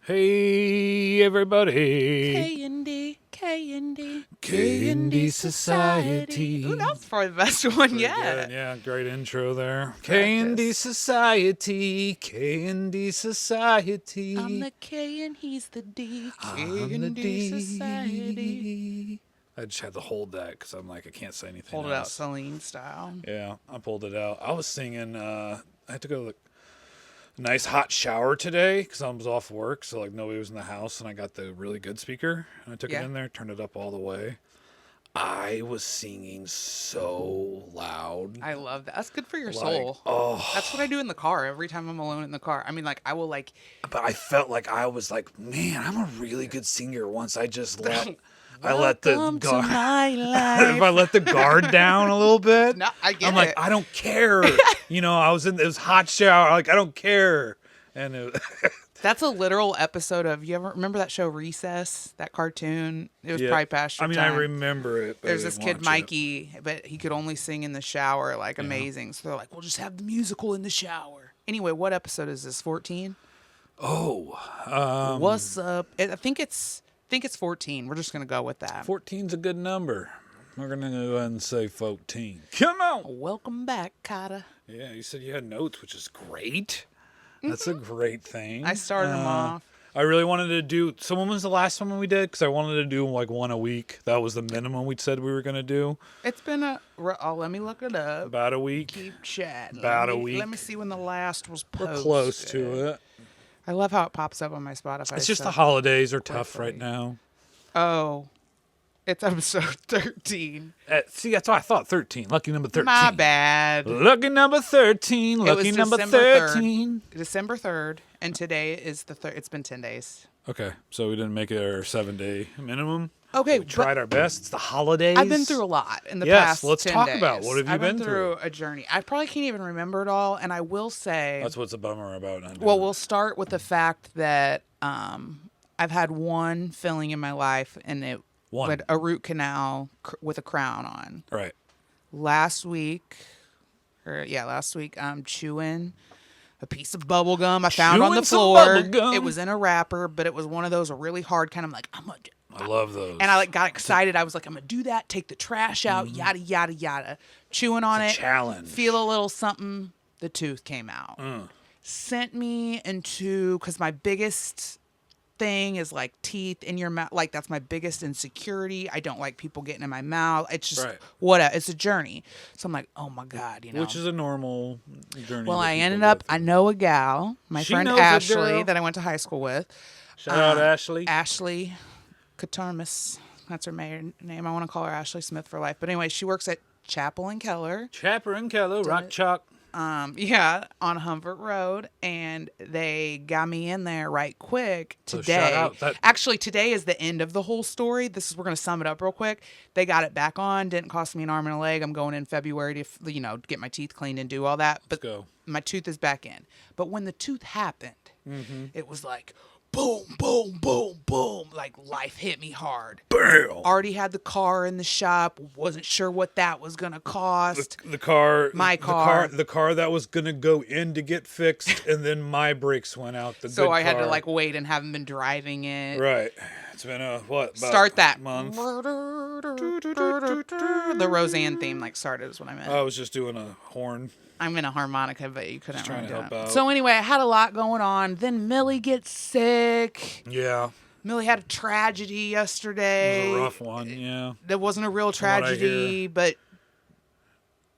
Hey, everybody. K&D, K&D, K&D Society. Ooh, that was probably the best one Pretty yet. good. Yeah, great intro there. K&D Society. K&D Society. I'm the K and he's the D. I'm the K&D Society. D. I just had to hold that because I'm like, I can't say anything Hold it out, else. Celine style. Yeah, I pulled it out. I was singing, I had to go to a nice hot shower today because I was off work, so like nobody was in the house, and I got the really good speaker, and I took it Yeah. in there, turned it up all the way. I was singing so loud. I love that. That's good for your Like, soul. oh, That's what I do in the car every time I'm alone in the car. I mean, like, I will, like, but I felt like I was like, man, I'm a really good singer once I just let I let the welcome to guard my if I life. let the guard down a little bit. No, I get I'm like, it. I don't care. I was in this hot shower, like I don't care. And it, That's a literal episode of, you ever remember that show Recess? That cartoon? It was probably past your I mean, time. I remember it. But I There's this didn't kid, watch it. Mikey, but he could only sing in the shower, like amazing. So they're like, we'll just have the musical in the shower. Anyway, what episode is this? 14? Oh, What's up? I think it's 14. We're just gonna go with that. 14's a good number. We're gonna go ahead and say 14. Come on. Welcome back, Kata. Yeah, you said you had notes, which is great. That's a great thing. I started them off. I really wanted to do. So when was the last one we did? Because I wanted to do like one a week. That was the minimum we said we were gonna do. It's been let me look it up. About a week. Keep chatting. About Let a me- week. Let me see when the last was We're posted. close to it. I love how it pops up on my Spotify. It's just so the holidays are tough quickly. right now. Oh, it's episode 13. See, that's what I thought. 13. Lucky number 13. My bad. Lucky number 13. It Lucky was number December 13. December 3rd, and today is the 3rd. It's been 10 days. Okay, so we didn't make it our 7-day minimum. Okay, We tried our best. It's the holidays. I've been through a lot in the Yes, past. let's 10 talk days. about what have you I've been through through? a journey. I probably can't even remember it all, and I will say. That's what's a bummer about not doing Well, it. we'll start with the fact that I've had one filling in my life, and it One. with a root canal with a crown on. Right. Last week, I'm chewing a piece of bubble gum I found on the Chewing some floor. bubble gum. It was in a wrapper, but it was one of those really hard kind of like, I love those. and I like got excited. I was like, I'm gonna do that, take the trash out, yada yada yada. Chewing on It's a it, challenge. feel a little something. The tooth came out. Sent me into, because my biggest thing is like teeth in your mouth. Like that's my biggest insecurity. I don't like people getting in my mouth. It's just Right. it's a journey. So I'm like, oh my God, Which is a normal journey. well, that I people ended go up, through. I know a gal, my She friend knows a Ashley, girl. that I went to high school with. Shout out Ashley. Ashley Katarmis. That's her maiden name. I want to call her Ashley Smith for life. But anyway, she works at Chapel and Keller. Chapper and Keller, Rock Chalk. On Humvert Road, and they got me in there right quick So today. shout out. Actually, today is the end of the whole story. We're going to sum it up real quick. They got it back on. Didn't cost me an arm and a leg. I'm going in February to, get my teeth cleaned and do all that. But go. my tooth is back in. But when the tooth happened, Mm-hmm. it was like, boom, boom, boom, boom. Like life hit me hard. Bam. Already had the car in the shop. Wasn't sure what that was going to cost. The car. My car. The car that was going to go in to get fixed, and then my brakes went out. So I had to car. wait and haven't been driving it. Right. It's been about Start that. month. The Roseanne theme started is what I meant. I was just doing a horn. I'm in a harmonica, but you couldn't Just trying really to do help it. out. So anyway, I had a lot going on. Then Millie gets sick. Yeah. Millie had a tragedy yesterday. It was a rough one. Yeah. That wasn't a real what I tragedy, but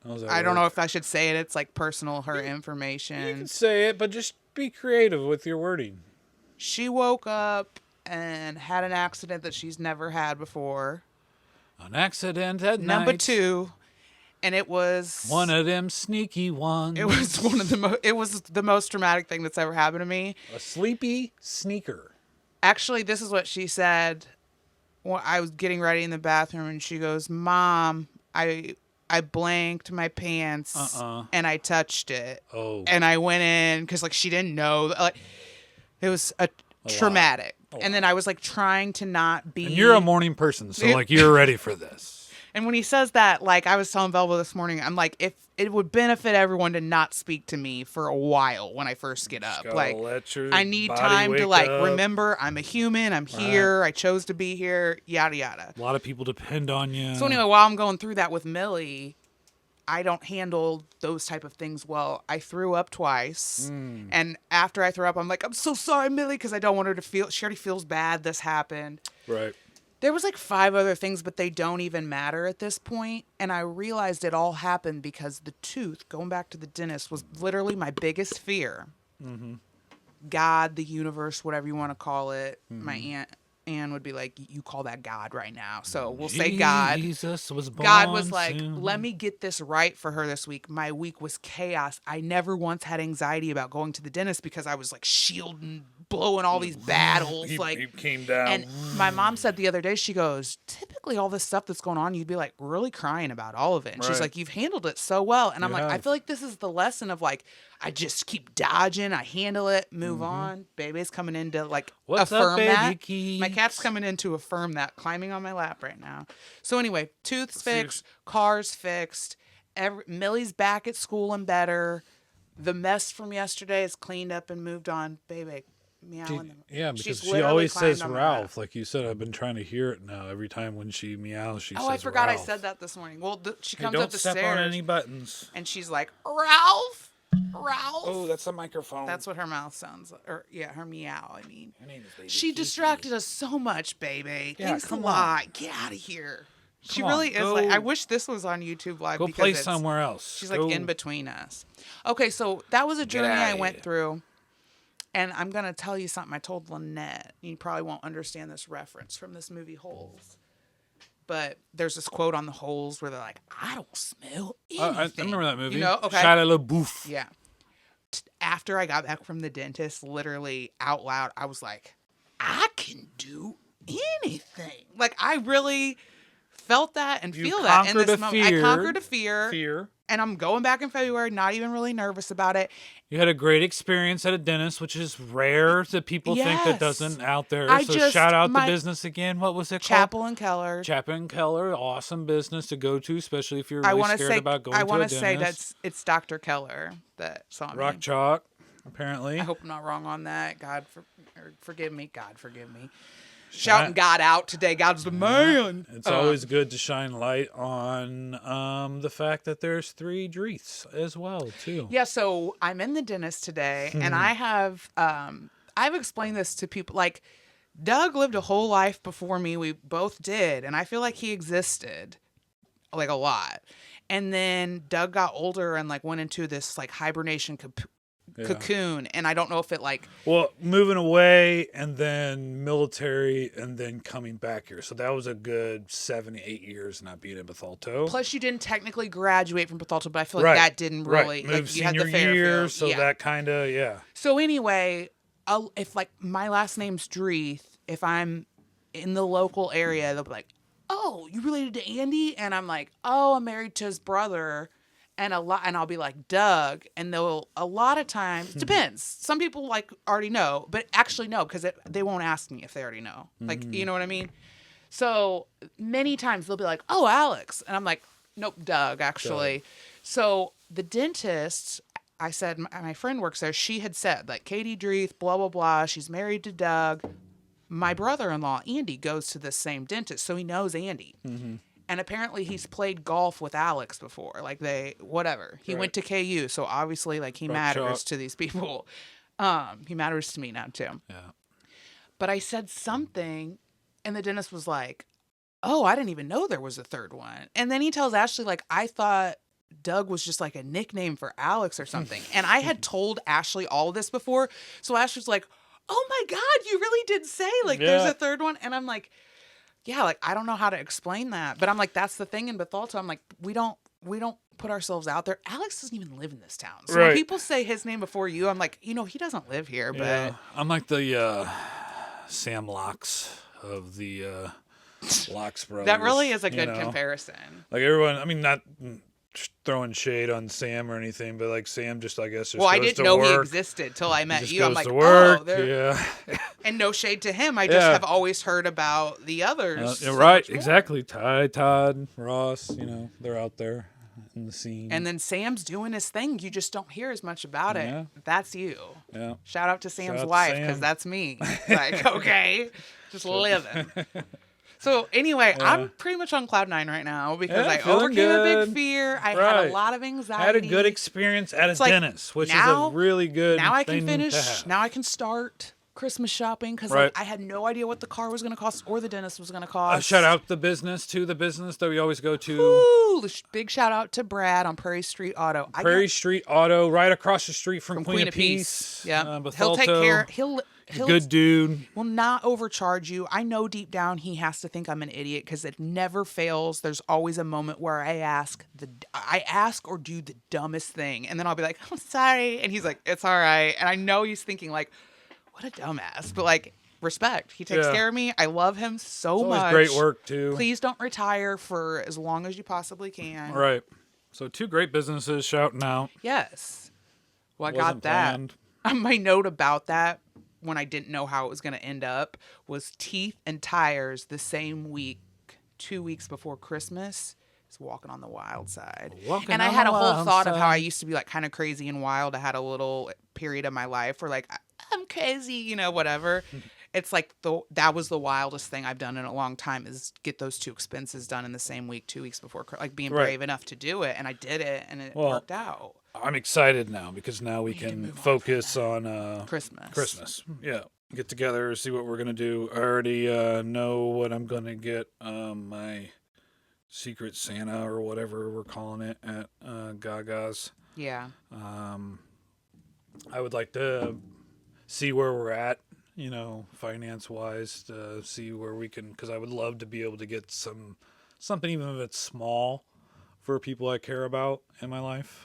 How was that I don't work? know if I should say it. It's like personal, her You can information. say it, but just be creative with your wording. She woke up and had an accident that she's never had before. An accident at Number night. 2. And it was One of them sneaky ones. It was one of it was the most traumatic thing that's ever happened to me. A sleepy sneaker. Actually, this is what she said when I was getting ready in the bathroom, and she goes, "Mom, I blanked my pants and I touched it." Oh. And I went in because she didn't know. It was a traumatic. And then I was trying to not be. And you're a morning person, so you're ready for this. And when he says that, I was telling Velva this morning, I'm like, it would benefit everyone to not speak to me for a while when I first get up. gotta Like, let your I need body time to wake like up. remember I'm a human. I'm here. I chose to be here. Yada yada. A lot of people depend on you. So anyway, while I'm going through that with Millie, I don't handle those type of things well. I threw up twice. And after I threw up, I'm like, I'm so sorry, Millie, because I don't want her to feel, she already feels bad this happened. Right. There was like 5 other things, but they don't even matter at this point. And I realized it all happened because the tooth, going back to the dentist, was literally my biggest fear. God, the universe, whatever you want to call it. My Aunt Anne would be like, you call that God right now. So we'll say God. Jesus was born God was like, soon. let me get this right for her this week. My week was chaos. I never once had anxiety about going to the dentist because I was like shielding, blowing all these battles. He came down. And my mom said the other day, she goes, typically all this stuff that's going on, you'd be like really crying about all of it. And she's Right. like, you've handled it so well. And I'm You like, I have. feel like this is the lesson of like, I just keep dodging, I handle it, move on. Baby's coming in to like What's up, affirm baby that. keys? My cat's coming in to affirm that, climbing on my lap right now. So anyway, tooth's fixed, car's fixed. Millie's back at school and better. The mess from yesterday is cleaned up and moved on. Baby, meowing. Yeah, She's because she literally always climbed says on my lap. Ralph. Like you said, I've been trying to hear it now. Every time when she meows, she says Oh, I forgot Ralph. I said that this morning. Well, she Hey, comes don't up the step stairs on any buttons. and she's like, Ralph, Ralph. Oh, that's a microphone. That's what her mouth sounds like. Or, yeah, her meow, I mean. Her name is Baby She Kiki. distracted us so much, baby. Yeah, Thanks a come lot. Get out of here. She Come on, really is go- like, I wish this was on YouTube Live Go because play it's, somewhere else. she's Go- like in between us. Okay, so that was a journey outta I here. went through. And I'm going to tell you something I told Lynette. You probably won't understand this reference from this movie Holes. But there's this quote on the Holes where they're like, I don't smell anything. I remember that movie. You know? Okay. Shia LaBeouf. Yeah. After I got back from the dentist, literally out loud, I was like, I can do anything. Like, I really felt that and You feel that in conquered this a moment. I fear. conquered a fear. Fear. And I'm going back in February, not even really nervous about it. You had a great experience at a dentist, which is rare that people think that Yes. doesn't out there. I So just- shout out the my- business again. What was it called? Chapel and Keller. Chapin Keller, awesome business to go to, especially if you're I really want to scared say, about going I to a want dentist. to say that's it's Dr. Keller that saw me. Rock Chalk, apparently. I hope I'm not wrong on that. Forgive me. God forgive me. Shouting God out today. God's the man. It's always good to shine light on the fact that there's 3 Dreeths as well, too. Yeah, so I'm in the dentist today, and I have I've explained this to people. Like, Doug lived a whole life before me. We both did, and I feel like he existed like a lot. And then Doug got older and like went into this like hibernation cocoon, and I don't know if it like Well, moving away and then military and then coming back here. So that was a good 7 to 8 years not being in Bethalto. Plus, you didn't technically graduate from Bethalto, but I feel like that didn't really Moved like you had senior the fair year, field. so Yeah. that kind of, yeah. So anyway, if like my last name's Dreeth, if I'm in the local area, they'll be like, "Oh, you related to Andy?" And I'm like, "Oh, I'm married to his brother." And I'll be like, Doug, and they'll a lot of times depends. Some people like already know, but actually no, because they won't ask me if they already know. Like, you know what I mean? So many times they'll be like, "Oh, Alex," and I'm like, "Nope, Doug, actually." So the dentist, I said, my friend works there. She had said like Katie Dreeth, blah blah blah. She's married to Doug. My brother-in-law Andy goes to the same dentist, so he knows Andy. And apparently he's played golf with Alex before. Like whatever. He went to KU, so obviously like he matters to these people. He matters to me now too. Yeah. But I said something, and the dentist was like, "Oh, I didn't even know there was a third one." And then he tells Ashley like, "I thought Doug was just like a nickname for Alex or something." And I had told Ashley all of this before. So Ashley's like, "Oh my God, you really did say like there's a third one?" And I'm like, yeah, like I don't know how to explain that. But I'm like, that's the thing in Bethalto. I'm like, we don't put ourselves out there. Alex doesn't even live in this town. So when people say his name before you, I'm like, he doesn't live here. Yeah. But I'm like the Sam Locks of the Locks brothers. that really is a good you know? comparison. Like everyone, I mean, not throwing shade on Sam or anything, but like Sam just, I guess, just Well, I goes didn't to know he work. existed till I met Just you. I'm goes like, to work. oh, there. Yeah. And no shade to him. I just Yeah. have always heard about the others. Yeah, so right, much more. exactly. Ty, Todd, Ross, they're out there. setting the scene. And then Sam's doing his thing. You just don't hear as much about it. Yeah. That's you. Yeah. Shout out to Sam's Shout out to wife, Sam. because that's me. Like, okay, just living. So anyway, I'm pretty much on cloud 9 right now because Yeah, I feeling overcame a good. big fear. I had Right. a lot of anxiety. I had a good experience at a like, dentist, which now- is a really good Now I can thing finish. to have. Now I can start Christmas shopping because Right. I had no idea what the car was going to cost or the dentist was going to A cost. shout out the business that we always go to. Ooh, big shout out to Brad on Prairie Street Auto. Prairie Street Auto, right across the street from Queen of Peace. Yeah, Bethalto. he'll take care. He'll Good dude. will not overcharge you. I know deep down he has to think I'm an idiot because it never fails. There's always a moment where I ask or do the dumbest thing, and then I'll be like, "I'm sorry," and he's like, "It's all right," and I know he's thinking like, "What a dumbass," but like, respect. He takes Yeah. care of me. I love him so Always much. great work too. Please don't retire for as long as you possibly can. Right. So 2 great businesses shouting out. Yes. Well, I Wasn't got that. planned. My note about that when I didn't know how it was going to end up was teeth and tires the same week, 2 weeks before Christmas. Is walking on the wild side. Walking And I on had the a whole wild thought of how I side. used to be like kind of crazy and wild. I had a little period of my life where like I'm crazy, whatever. It's like that was the wildest thing I've done in a long time is get those 2 expenses done in the same week, 2 weeks before, like being Right. brave enough to do it. And I did it and it Well, worked out. I'm excited now because now we can can move on focus on Christmas. Yeah. Get together, see what we're going to do. I already know what I'm going to get my Secret Santa or whatever we're calling it at Gaga's. Yeah. I would like to see where we're at, finance wise, to see where we can, because I would love to be able to get something, even if it's small, for people I care about in my life.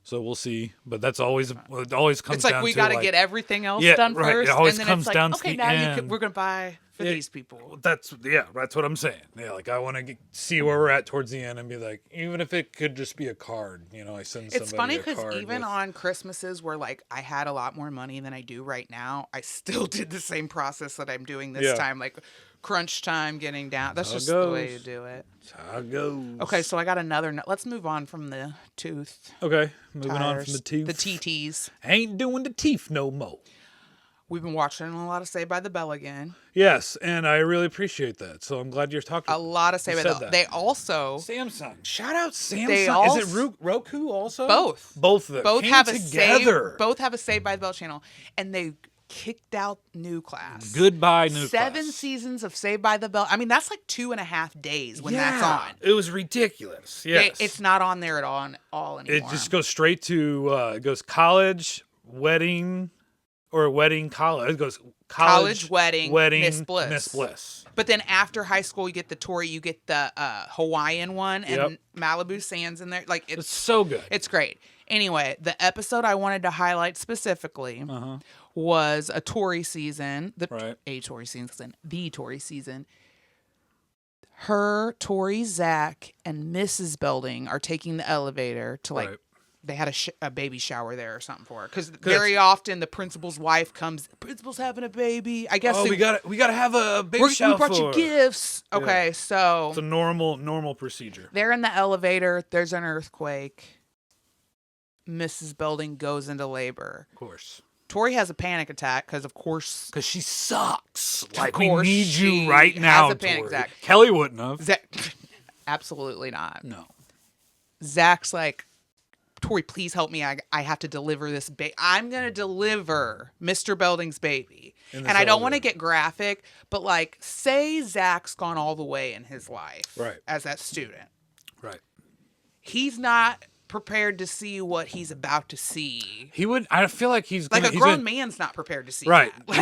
So we'll see, but it always comes It's like down we to got to get everything else Yeah, done right. It first, always and then comes it's like, down to okay, the now end. we're gonna buy for Yeah. these people. That's what I'm saying. Yeah, like I want to see where we're at towards the end and be like, even if it could just be a card, I send somebody It's funny a card even with- on Christmases where like I had a lot more money than I do right now, I still did the same process that I'm doing this Yeah. time, like crunch time, getting down. That's How it just the way to goes. do it. That's how it goes. Okay, so I got another. Let's move on from the tooth. Okay, moving on tires, from the teeth. The TTs. Ain't doing the teeth no more. We've been watching a lot of Saved by the Bell again. Yes, and I really appreciate that. So I'm glad you're talking. A lot of Saved by the said Bell. that. They also Samsung. Shout out Samsung. They Is it Roku also? Both. Both of them. both came have a together. Both have a Saved by the Bell channel, and they kicked out New Class. Goodbye, New Seven Class. seasons of Saved by the Bell. I mean, that's like 2.5 days when that's on. It was ridiculous. Yes. It's not on there at all anymore. It just goes straight to it goes college, wedding, or wedding college. It goes college, wedding, Miss Bliss. Miss Bliss. But then after high school, you get the Tory, you get the Hawaiian one, and Yep. Malibu Sands in there. Like It's so good. It's great. Anyway, the episode I wanted to highlight specifically was a Tory season. Right. The Tory season. Her, Tori, Zach, and Mrs. Belding are taking the elevator to like. Right. They had a baby shower there or something for her because very often the principal's wife comes. Principal's having a baby. I guess Oh, we gotta have a big we shower brought for you her. gifts. Okay, It's so a normal procedure. they're in the elevator. There's an earthquake. Mrs. Belding goes into labor. Of course. Tori has a panic attack because, of course, Because she sucks. Like, course we need she you right has now, a panic Tori. attack. Kelly wouldn't have. Zach, absolutely not. No. Zach's like, Tori, please help me. I have to deliver this baby. I'm going to deliver Mr. Belding's baby. In And this I don't want to elevator. get graphic, but like, say Zach's gone all the way in his life Right. as that student. Right. He's not prepared to see what he's about to see. He would. I feel like he's Like gonna, a he's grown gonna- man's not prepared to see Right. that. Like,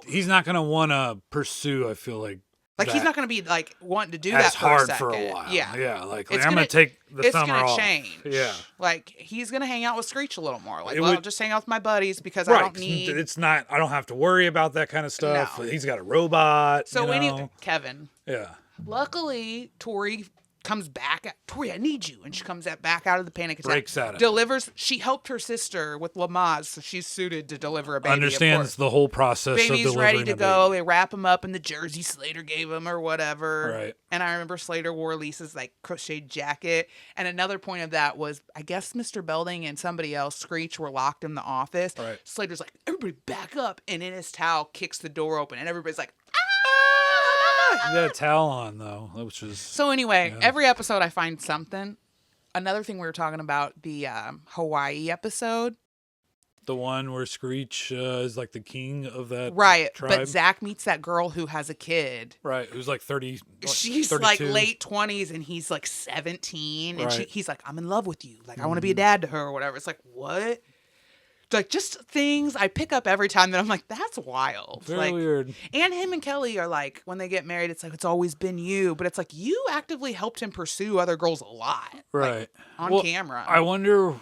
He's not gonna want to pursue. I feel like. Like he's that not going to be like wanting to do as that for hard a second. for a while. Yeah. Yeah. Like It's I'm gonna take the it's summer gonna off. change. Yeah. Like he's gonna hang out with Screech a little more. Like, It well, would- I'll just hang out with my buddies because I Right. don't need. It's not. I don't have to worry about that kind of stuff. No. He's got a robot. So you know? anyway, Kevin. Yeah. Luckily, Tori comes back. Tori, I need you. And she comes back out of the panic attack. Breaks out of it. Delivers. She helped her sister with Lamaze, so she's suited to deliver a baby. Understands the whole process of Baby's delivering ready to a go. baby. They wrap him up in the jersey Slater gave him or whatever. Right. And I remember Slater wore Lisa's like crocheted jacket. And another point of that was, I guess Mr. Belding and somebody else, Screech, were locked in the office. Right. Slater's like, everybody back up. And in his towel kicks the door open. And everybody's like, He got a towel on, though, which was... So anyway, every episode I find something. Another thing we were talking about, the Hawaii episode. The one where Screech is like the king of that Right. tribe. But Zach meets that girl who has a kid. Right, who's like 30. She's 32. like late 20s and he's like 17. And Right. he's like, I'm in love with you. Like, I want to be a dad to her or whatever. It's like, what? Like, just things I pick up every time that I'm like, that's wild. Very like, weird. And him and Kelly are like, when they get married, it's like, it's always been you. But it's like, you actively helped him pursue other girls a lot. Right. Like, on Well, camera. I wonder,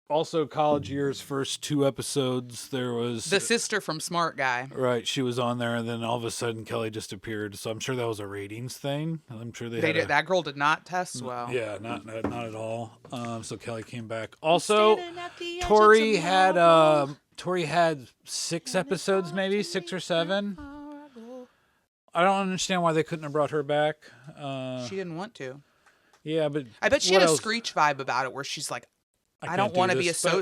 also College Year's first 2 episodes, there was... The sister from Smart Guy. Right, she was on there, and then all of a sudden Kelly just appeared. So I'm sure that was a ratings thing. I'm sure they had That girl did not test well. Yeah, not at all. So Kelly came back. Also, Tori had 6 episodes, maybe 6 or 7. I don't understand why they couldn't have brought her back. She didn't want to. Yeah, but I bet she what had a else? Screech vibe about it, where she's like, I can't don't do want to be this, but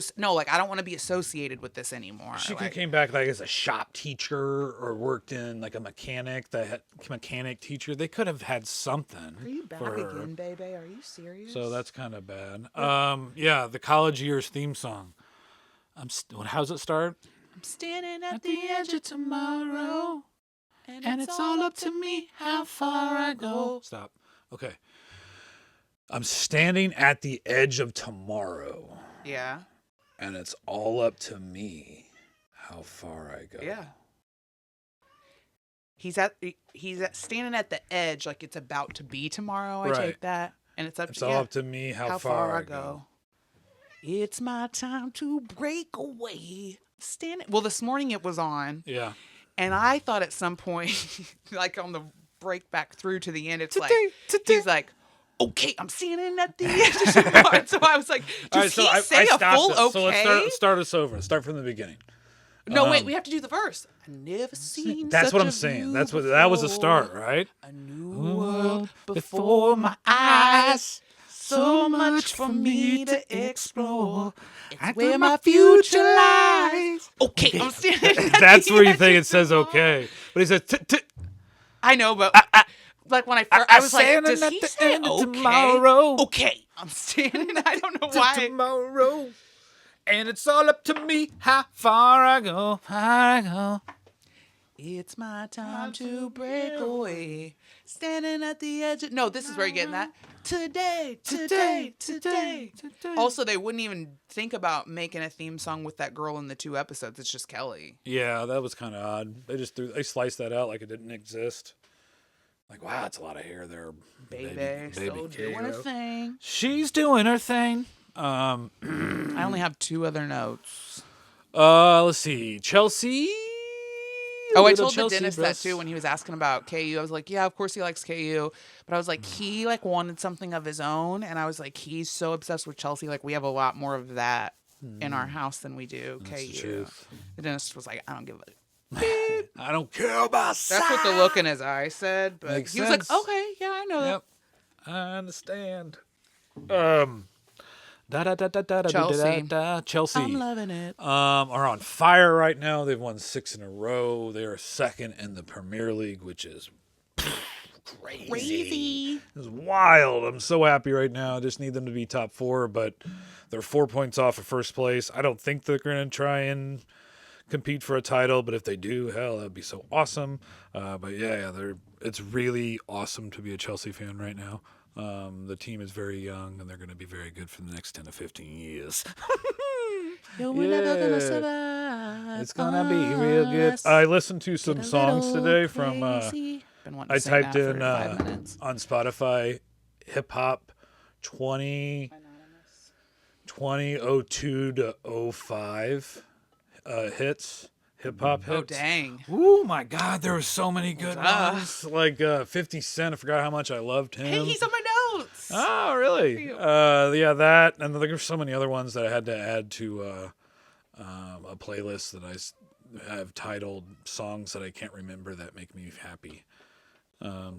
I don't want to be associated with this anymore. She like, came back like as a shop teacher or worked in like a mechanic teacher. They could have had something. Are you back for her. again, baby? Are you serious? So that's kind of bad. Yeah, the College Years theme song. How's it start? I'm standing at the edge of tomorrow, and it's all up to me how far I go. Stop. Okay. I'm standing at the edge of tomorrow, Yeah. and it's all up to me how far I go. Yeah. He's standing at the edge, like it's about to be tomorrow. I Right. take that, and it's It's all up to me how far I go. It's my time to break away. Well, this morning it was on, Yeah. and I thought at some point, like on the break back through to the end, it's Today. he's like, okay, I'm standing at the edge of tomorrow. So I was like, does he say a full okay? So let's start us over. Start from the beginning. No, wait, we have to do the verse. I never seen That's such what a I'm saying. view That was the before. start, right? A new world before my eyes. So much for me to explore. It's where my future lies. Okay, I'm standing. That's where you think it says okay, but he says I know, but like when I was like, does he say okay? tomorrow? Okay, I'm standing. I don't know why. Tomorrow, and it's all up to me how far I go. It's my time to break away. Standing at the edge of... No, this is where you're getting that. Today. Also, they wouldn't even think about making a theme song with that girl in the 2 episodes. It's just Kelly. Yeah, that was kind of odd. They sliced that out like it didn't exist. Like, wow, that's a lot of hair there, Baby still doing her Kato. thing. She's doing her thing. I only have 2 other notes. Let's see, Chelsea. Oh, I Little told the Chelsea dentist breasts. that too when he was asking about KU. I was like, yeah, of course he likes KU. But I was like, he like wanted something of his own. And I was like, he's so obsessed with Chelsea. Like we have a lot more of that in our house than we do That's the KU. truth. The dentist was like, I don't give a... I don't care about That's what the look in his eye said. But Makes he was sense. like, okay, yeah, I know Yep, I understand. Chelsea. I'm loving it. Are on fire right now. They've won 6 in a row. They are second in the Premier League, which is crazy. It's wild. I'm so happy right now. I just need them to be top 4, but they're 4 points off of first place. I don't think they're going to try and compete for a title, but if they do, hell, that'd be so awesome. But yeah, it's really awesome to be a Chelsea fan right now. The team is very young, and they're going to be very good for the next 10 to 15 years. Yo, we're never gonna survive. It's going to be real good. I listened to some songs today from, Been wanting to I sing typed that in for 5 minutes. on Spotify, hip-hop 2002 to 05 hits. hip hop hits. Oh, dang. Oh my God, there were so many good Duh. ones. Like 50 Cent, I forgot how much I loved him. Hey, he's on my notes. Oh, really? you. Yeah, that, and there were so many other ones that I had to add to a playlist that have titled songs that I can't remember that make me happy.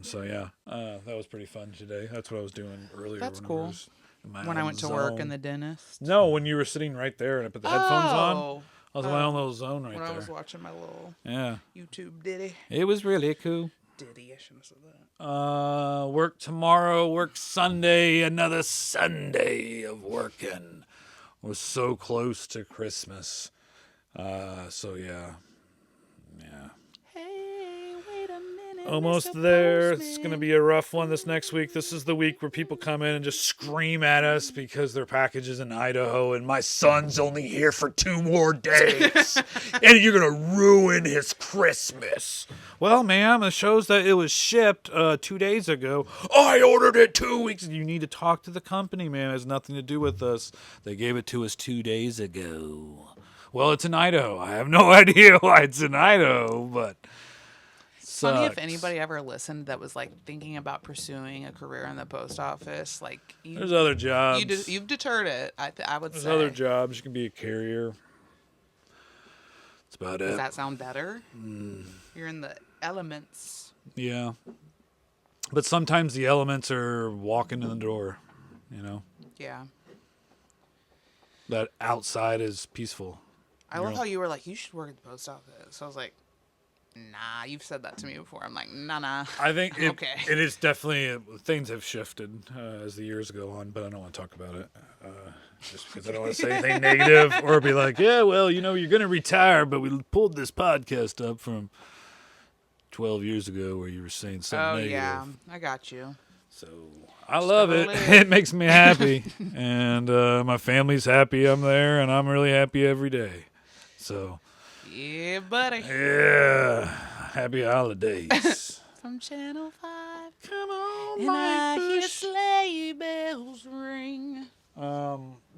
So yeah, that was pretty fun today. That's what I was doing earlier. That's when cool. I was in my When I own went to work zone. and the dentist. No, when you were sitting right there and I put the headphones on, Oh. I was in my own little zone right When I was there. watching my little Yeah, YouTube ditty. it was really cool. Ditty, I shouldn't have said that. Work tomorrow, work Sunday, another Sunday of working. We're so close to Christmas. So yeah. Hey, wait a minute. Almost Mr. there. Postman. It's going to be a rough one this next week. This is the week where people come in and just scream at us because their package is in Idaho and my son's only here for 2 more days. And you're going to ruin his Christmas. Well, ma'am, it shows that it was shipped 2 days ago. I ordered it 2 weeks. You need to talk to the company, man. It has nothing to do with us. They gave it to us 2 days ago. Well, it's in Idaho. I have no idea why it's in Idaho, but... Funny if sucks. anybody ever listened that was like thinking about pursuing a career in the post office. Like There's other jobs. you've deterred it. I would There's say. other jobs. You can be a carrier. That's about Does it. that sound better? You're in the elements. Yeah. But sometimes the elements are walking in the door, you know? Yeah. That outside is peaceful. I love how you were like, you should work at the post office. So I was like, nah, you've said that to me before. I'm like, nah. I think it, Okay. it is definitely, things have shifted as the years go on, but I don't want to talk about it. Just because I don't want to say anything negative or be like, yeah, well, you know, you're going to retire, but we pulled this podcast up from 12 years ago where you were saying something Oh, negative. yeah. I got you. So I love it. live. It makes me happy. And my family's happy I'm there, and I'm really happy every day. So, Yeah, buddy. yeah, happy holidays. From Channel 5. Come on, And I Mike hear Bush. sleigh bells ring.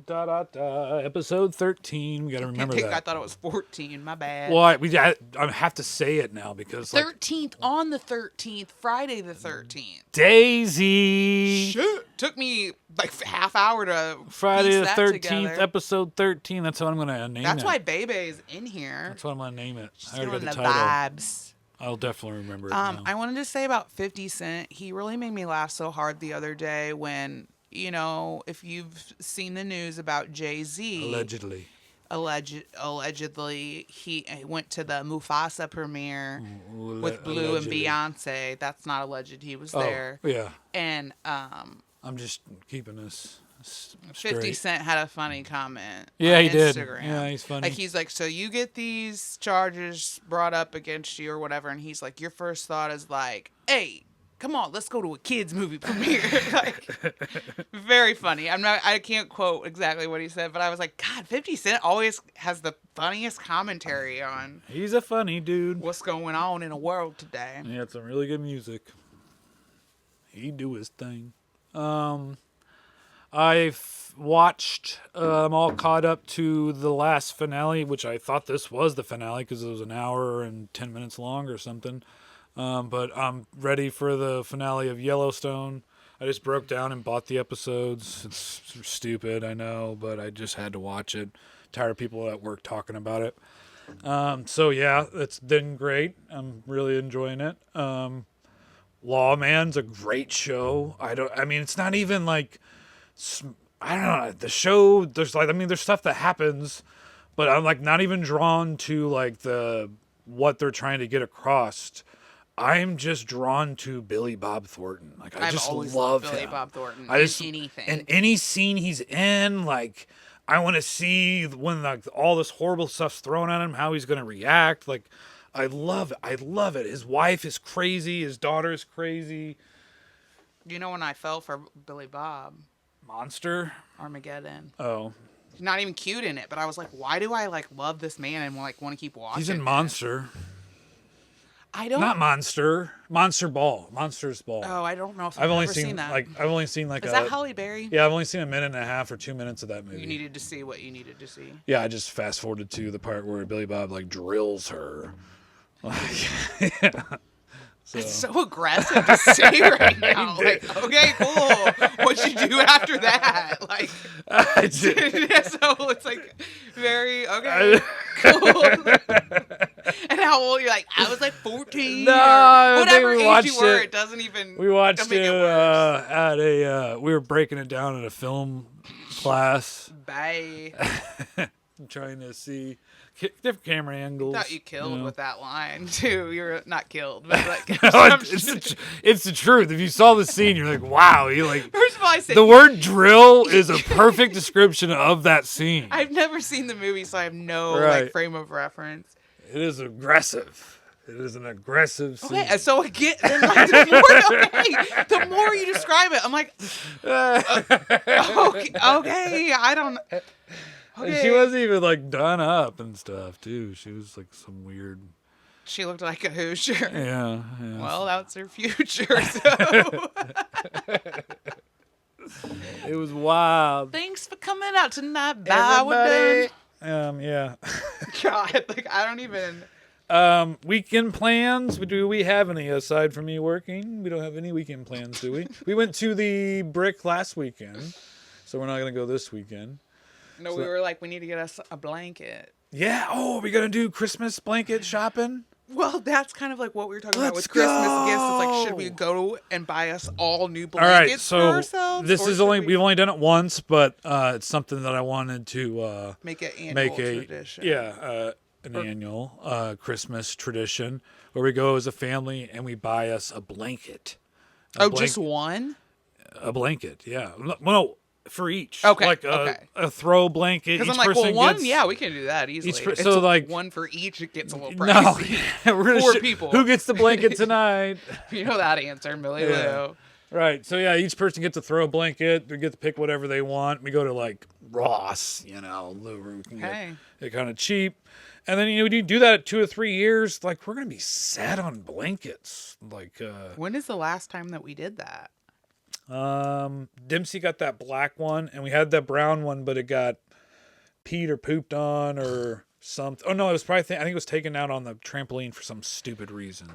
Episode 13. We got to remember I that. thought it was 14. My bad. Well, I have to say it now because, like, 13th on the 13th, Friday the 13th. Daisy. Shit. Took me like half hour to Friday piece the that 13th, together. episode 13. That's what I'm going to name That's it. why Bebe's in here. That's what I'm going to name it. She's I already doing got the the title. vibes. I'll definitely remember it now. I wanted to say about 50 Cent. He really made me laugh so hard the other day when, you know, if you've seen the news about Jay-Z. Allegedly. Allegedly, he went to the Mufasa premiere with Blue Allegedly. and Beyonce. That's not alleged. He was there. Oh, yeah. And I'm just keeping this 50 straight. Cent had a funny comment. Yeah, on he did. Instagram. Yeah, he's funny. Like, he's like, so you get these charges brought up against you or whatever, and he's like, your first thought is like, hey, come on, let's go to a kids movie premiere. Like, very funny. I can't quote exactly what he said, but I was like, God, 50 Cent always has the funniest commentary on He's a funny dude. what's going on in the world today. He had some really good music. He do his thing. I've watched, I'm all caught up to the last finale, which I thought this was the finale because it was an hour and 10 minutes long or something. But I'm ready for the finale of Yellowstone. I just broke down and bought the episodes. It's stupid, I know, but I just had to watch it. Tired of people at work talking about it. So yeah, it's been great. I'm really enjoying it. Lawman's a great show. I mean, it's not even like, I don't know, the show, there's stuff that happens, but I'm like not even drawn to like what they're trying to get across. I'm just drawn to Billy Bob Thornton. Like I I've just always love loved Billy him. Bob Thornton I in just anything. in any scene he's in, like I want to see when like all this horrible stuff's thrown at him, how he's gonna react. Like I love it. I love it. His wife is crazy. His daughter is crazy. You know when I fell for Billy Bob? Monster. Armageddon. Oh, He's not even cute in it, but I was like, why do I like love this man and like want to keep watching? he's in him? Monster. I don't. Not Monster Ball, Monsters Ball. Oh, I don't know if I've only ever seen that. I've only seen like Is that Halle Berry? Yeah, I've only seen a minute and a half or 2 minutes of that movie. You needed to see what you needed to see. Yeah, I just fast forwarded to the part where Billy Bob like drills her. Yeah. So. It's so aggressive to say right now. Like, okay, cool. What'd you do after that? Like, so it's like very okay, cool. And how old you're like? I was like 14. No, or whatever we age you were. it. It doesn't even. We watched make it worse. at a. We were breaking it down at a film class. Bye. Trying to see different camera angles. I thought you killed know. with that line too. You're not killed, but like it's the truth. If you saw the scene, you're like, wow. You like. First of all, I said The word drill is a perfect description of that scene. I've never seen the movie, so I have no Right. like frame of reference. It is aggressive. It is an aggressive scene. Okay, so again, then, like, the more you describe it, I'm like, okay, I don't. And Okay. she wasn't even like done up and stuff too. She was like some weird. She looked like a Hoosier. Yeah. Well, that's her future. So It was wild. thanks for coming out tonight. Bye. We're done. Yeah. God, like I don't even. Weekend plans. Do we have any aside from me working? We don't have any weekend plans, do we? We went to the Brick last weekend, so we're not gonna go this weekend. No, we were like, we need to get us a blanket. Yeah. Oh, are we gonna do Christmas blanket shopping? Well, that's kind of like what we were talking about Let's with Christmas gifts. It's like, go. should we go and buy us all new All right. blankets for So ourselves? this or is should only we we've only done it once, but it's something that I wanted to make it annual make a tradition. an annual Christmas tradition where we go as a family and we buy us a blanket. Just one? A blanket, yeah. Well, no, for each. Okay, Like a throw blanket. Because Each I'm like, person well, one, gets, yeah, we can do that easily. It's so like one for each. It gets a little no, pricey. we're gonna 4 people. Who gets the blanket tonight? You know that answer, Millie Yeah. Lou. Right. So yeah, each person gets to throw a blanket. They get to pick whatever they want. We go to like Ross, Lou can Hey. get kind of cheap. And then when you do that at 2 or 3 years, like we're gonna be set on blankets. Like When is the last time that we did that? Dempsey got that black one, and we had that brown one, but it got peed or pooped on or something. Oh no, it was probably I think it was taken out on the trampoline for some stupid reason.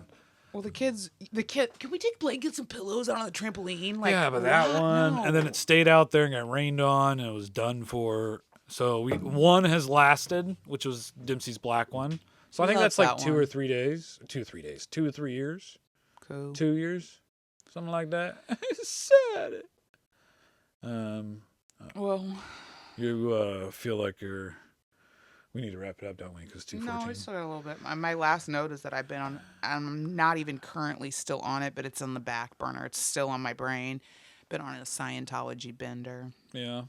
Well, the kid, can we take blankets and pillows out on the trampoline? Like, Yeah, but that what? one, No. and then it stayed out there and got rained on, and it was done for. So one has lasted, which was Dempsey's black one. So I think Love that's like that 2 or one. 3 days. 2 or 3 days. 2 or 3 years. Cool. 2 years, something like that. Sad. Well, You feel like you're. We need to wrap it up, don't we? Because 2:14. no, I still got a little bit. My last note is that I've been on. I'm not even currently still on it, but it's on the back burner. It's still on my brain. Been on a Scientology bender. Yeah.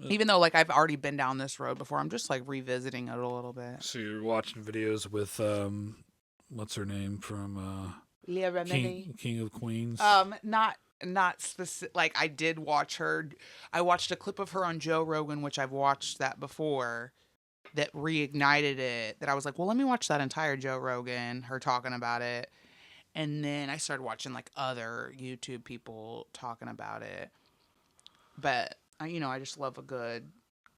Even though like I've already been down this road before, I'm just like revisiting it a little bit. So you're watching videos with what's her name from Leah Remini. King of Queens. Not specific. Like I did watch her. I watched a clip of her on Joe Rogan, which I've watched that before. That reignited it. That I was like, well, let me watch that entire Joe Rogan, her talking about it, and then I started watching like other YouTube people talking about it. But I just love a good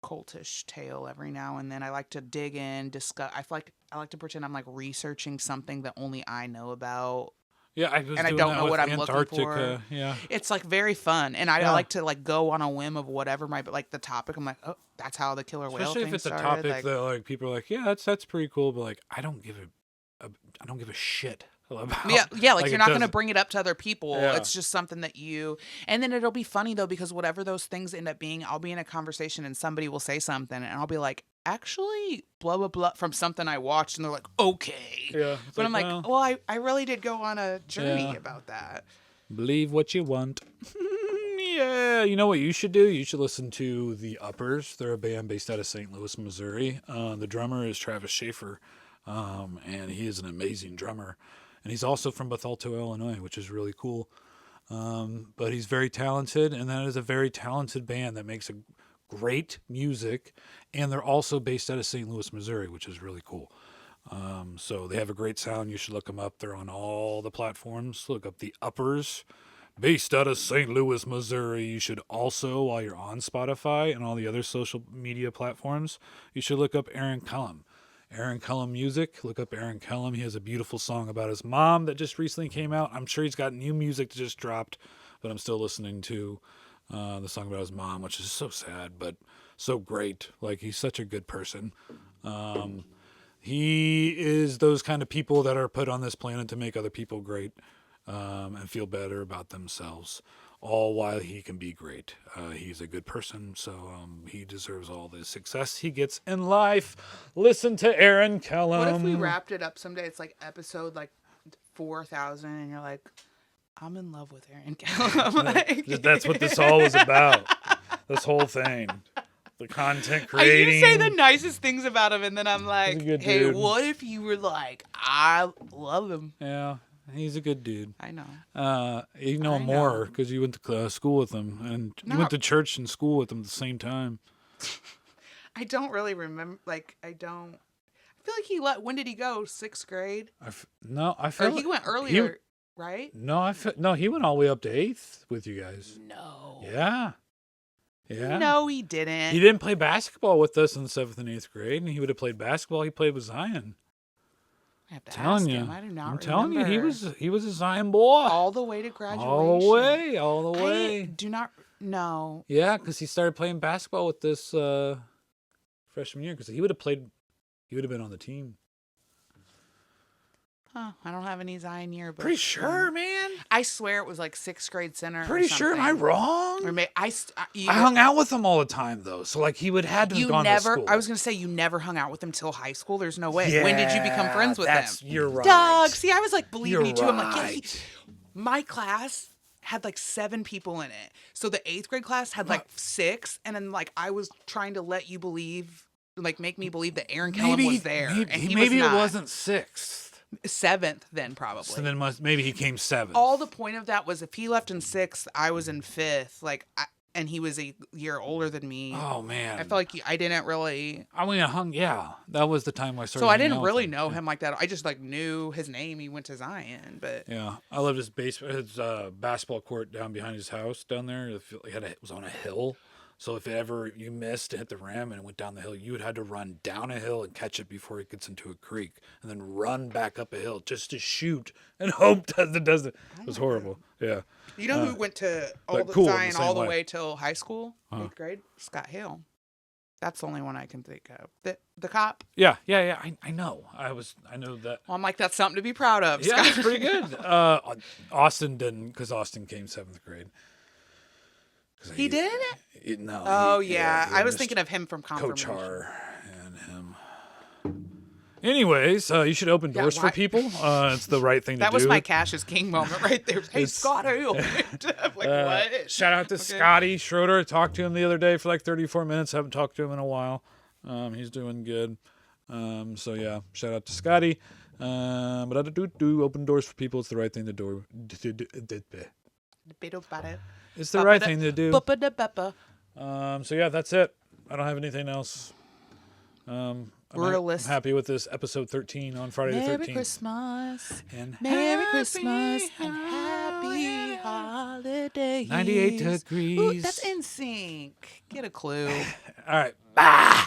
cultish tale every now and then. I like to dig in, discuss. I like to pretend I'm like researching something that only I know about. Yeah, I was And I doing don't that know with what I'm looking Antarctica. for. Yeah. It's like very fun, and I Yeah. like to like go on a whim of whatever like the topic. I'm like, oh, that's how the killer whale Especially thing if it's started. a topic like, that like people are like, yeah, that's pretty cool, but like I don't give a shit about. yeah, like you're it not going to doesn't- bring it up to other people. Yeah. It's just something that and then it'll be funny though because whatever those things end up being, I'll be in a conversation and somebody will say something, and I'll be like, actually, blah blah blah from something I watched, and they're like, okay, Yeah. it's but I'm like, well, well, I really did go on a journey Yeah. about that. believe what you want. Yeah, you know what you should do? You should listen to The Uppers. They're a band based out of St. Louis, Missouri. The drummer is Travis Schaefer, and he is an amazing drummer. And he's also from Bethalto, Illinois, which is really cool. But he's very talented, and that is a very talented band that makes a great music. And they're also based out of St. Louis, Missouri, which is really cool. So they have a great sound. You should look them up. They're on all the platforms. Look up the Uppers, based out of St. Louis, Missouri. You should also, while you're on Spotify and all the other social media platforms, you should look up Aaron Cullum. Aaron Cullum Music. Look up Aaron Cullum. He has a beautiful song about his mom that just recently came out. I'm sure he's got new music that just dropped, but I'm still listening to the song about his mom, which is so sad, but so great. Like, he's such a good person. He is those kind of people that are put on this planet to make other people great and feel better about themselves, all while he can be great. He's a good person, so he deserves all the success he gets in life. Listen to Aaron Cullum. What if we wrapped it up someday? It's like episode like 4,000, and you're like, I'm in love with Aaron Cullum. Like, That's what this all was about. This whole thing. The content you creating. say the nicest things about him, and then I'm like, He's a good hey, dude. what if you were like, I love him? Yeah, he's a good dude. I know. You know him I more know. because you went to school with him, and you No. went to church and school with him at the same time. I don't really remember. Like, I feel like he when did he go? 6th grade? I Or felt he went earlier, right? No, he went all the way up to 8th with you guys. No. Yeah. Yeah. No, he didn't. He didn't play basketball with us in 7th and 8th grade, and he would have played basketball. He played with Zion. I have to Telling ask you. him. I do not I'm telling you, he remember. was a Zion boy. all the way to graduation. All the way. I do not know. Yeah, because he started playing basketball with this freshman year. Because he would have been on the team. Huh, I don't have any Zion year, but Pretty sure, man. I swear it was like 6th grade center. or Pretty sure. Am I something. wrong? Or I hung out with him all the time though, so like he would had to have You gone never. to school. I was gonna say you never hung out with him till high school. There's no way. When did you become friends with him? You're right. Doug. See, I was like believing You're you too. I'm like, yeah. right. My class had like 7 people in it. So the 8th grade class had like 6, and then like I was trying to let you believe, like make me believe that Aaron Cullum was there, and he maybe was not. it wasn't 6th. 7th then probably. So then maybe he came 7th. All the point of that was if he left in 6th, I was in 5th, like, and he was a year older than me. Oh man. I felt like I didn't really. I mean, that was the time I started. So I hanging didn't out with really him. know him like that. I just like knew his name. He went to Zion, but Yeah, I loved his basketball court down behind his house down there. It was on a hill, so if ever you missed and hit the rim and it went down the hill, you would have to run down a hill and catch it before it gets into a creek, and then run back up a hill just to shoot and hope that it doesn't. It was horrible. Yeah. you know who went to but cool in the Zion same all the way. way till high school, 8th grade? Scott Hill. That's the only one I can think of. The cop. Yeah. I know. I know that. Well, I'm like, that's something to be proud of. Yeah, Scott. it's pretty good. Austin didn't, because Austin came 7th grade. He did? No. Oh yeah, he I was missed thinking of him from Coach confirmation. Har and him. Anyways, you should open doors for why- people. It's the right thing to do. That was my Cash is King moment right there. Hey, It's- Scott Hill. I'm like, what? Shout out to Scotty Schroeder. I talked to him the other day for like 34 minutes. Haven't talked to him in a while. He's doing good. So yeah, shout out to Scotty. But I do open doors for people. It's the right thing to do. It's the right thing to do. So yeah, that's it. I don't have anything else. I'm Realist. happy with this episode 13 on Friday the 13th. Merry Christmas. And Merry Christmas and happy holidays. 98 degrees. Ooh, that's in sync. Get a clue. All right. Bye.